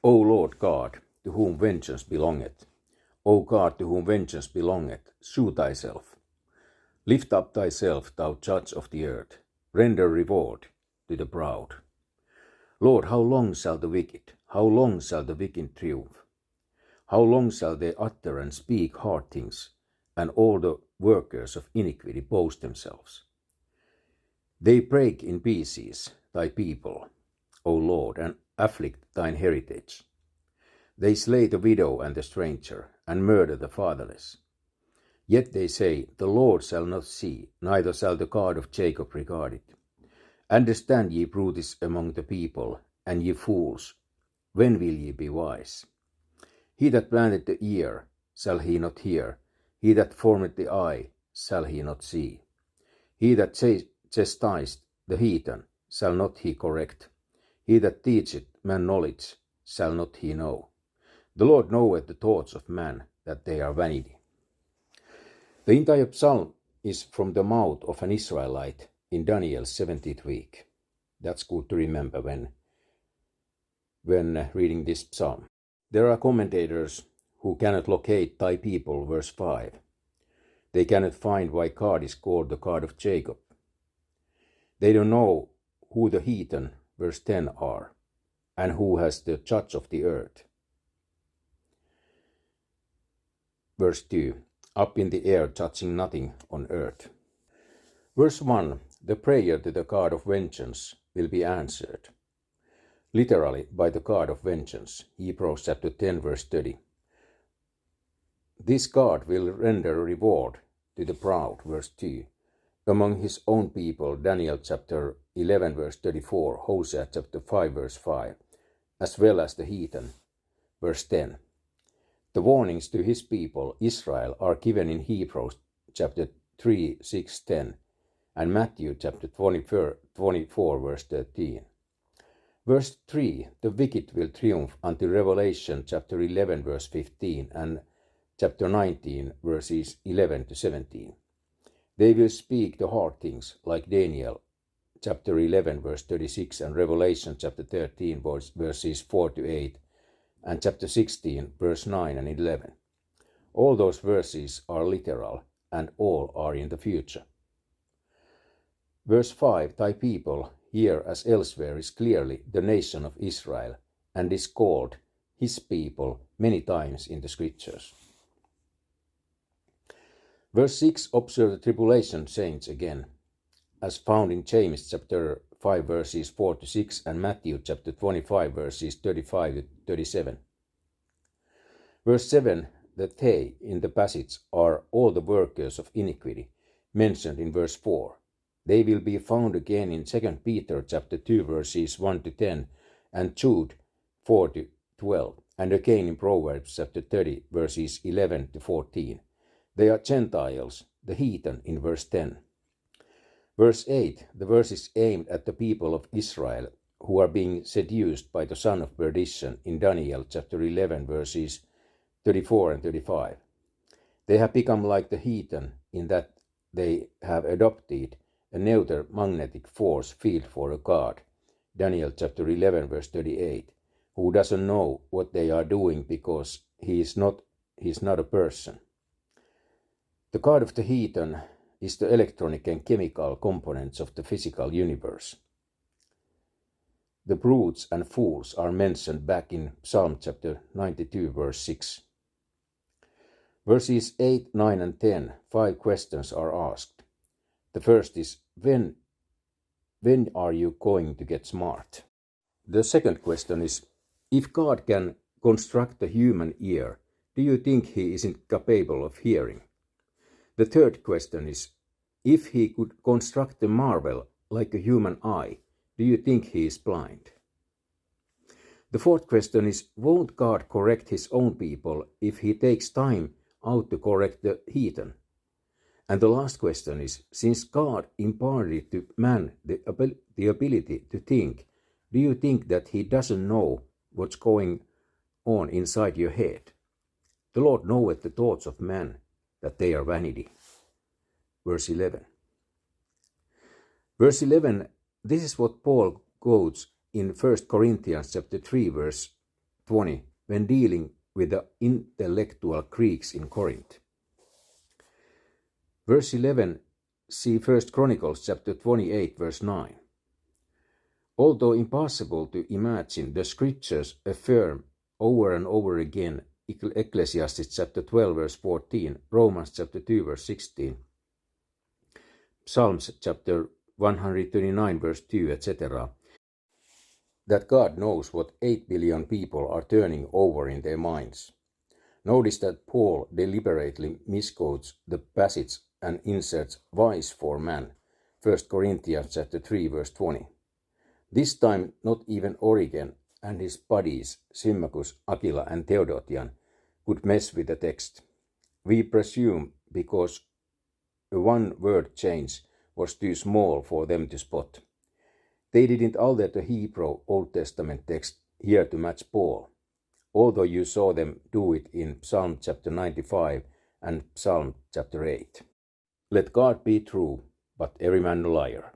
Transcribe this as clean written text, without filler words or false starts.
O Lord God, to whom vengeance belongeth, O God, to whom vengeance belongeth, shew thyself. Lift up thyself, thou judge of the earth, render reward to the proud. Lord, how long shall the wicked triumph? How long shall they utter and speak hard things, and all the workers of iniquity boast themselves? They break in pieces thy people, O Lord, and afflict thine heritage. They slay the widow and the stranger, and murder the fatherless. Yet they say, the Lord shall not see, neither shall the God of Jacob regard it. Understand, ye brutish among the people, and ye fools, when will ye be wise? He that planted the ear, shall he not hear? He that formed the eye, shall he not see? He that chastised the heathen, shall not he correct? He that teacheth man knowledge, shall not he know? The Lord knoweth the thoughts of man, that they are vanity. The entire psalm is from the mouth of an Israelite in Daniel's 70th week. That's good to remember when reading this psalm. There are commentators who cannot locate thy people, verse 5. They cannot find why God is called the God of Jacob. They don't know who the heathen, verse 10, are, and who has the judge of the earth. Verse 2, up in the air judging nothing on earth. Verse 1, the prayer to the God of vengeance will be answered. Literally, by the God of vengeance, Hebrews chapter 10, verse 30. This God will render reward to the proud, verse 2. Among his own people, Daniel chapter 11, verse 34, Hosea chapter 5, verse 5, as well as the heathen, verse 10. The warnings to his people, Israel, are given in Hebrews chapter 3, 6, 10, and Matthew chapter 24, verse 13. Verse 3, the wicked will triumph until Revelation chapter 11, verse 15, and chapter 19, verses 11 to 17. They will speak the hard things, like Daniel chapter 11, verse 36, and Revelation chapter 13, verses 4 to 8, and chapter 16, verse 9 and 11. All those verses are literal, and all are in the future. Verse 5, thy people, here as elsewhere, is clearly the nation of Israel, and is called his people many times in the scriptures. Verse 6, observe the tribulation saints again, as found in James chapter 5, verses 4 to 6, and Matthew chapter 25, verses 35 to 37. Verse 7, the they in the passage are all the workers of iniquity, mentioned in verse 4. They will be found again in 2 Peter chapter 2, verses 1 to 10, and Jude 4 to 12, and again in Proverbs chapter 30, verses 11 to 14. They are Gentiles, the heathen, in verse 10. Verse 8, the verse is aimed at the people of Israel who are being seduced by the son of perdition in Daniel chapter 11, verses 34 and 35. They have become like the heathen in that they have adopted a neutral magnetic force field for a god, Daniel chapter 11, verse 38, who doesn't know what they are doing because he's not a person. The god of the heathen is the electronic and chemical components of the physical universe. The brutes and fools are mentioned back in Psalm chapter 92, verse 6. Verses 8, 9, and 10, 5 questions are asked. The first is, when are you going to get smart? The second question is, if God can construct a human ear, do you think he isn't capable of hearing? The third question is, if he could construct a marvel like a human eye, do you think he is blind? The fourth question is, won't God correct his own people if he takes time out to correct the heathen? And the last question is, since God imparted to man the ability to think, do you think that he doesn't know what's going on inside your head? The Lord knoweth the thoughts of man, that they are vanity. Verse 11. Verse 11, this is what Paul quotes in 1 Corinthians chapter 3, verse 20 when dealing with the intellectual Greeks in Corinth. Verse 11, see 1 Chronicles chapter 28 verse 9. Although impossible to imagine, the scriptures affirm over and over again Ecclesiastes chapter 12 verse 14, Romans chapter 2 verse 16, Psalms chapter 139 verse 2, etc., that God knows what 8 billion people are turning over in their minds. Notice that Paul deliberately misquotes the passage and inserts wise for man, 1 Corinthians chapter 3 verse 20. This time not even Origen and his buddies Symmachus, Aquila and Theodotion could mess with the text. We presume because a one-word change was too small for them to spot. They didn't alter the Hebrew Old Testament text here to match Paul, although you saw them do it in Psalm chapter 95 and Psalm chapter 8. Let God be true, but every man a liar.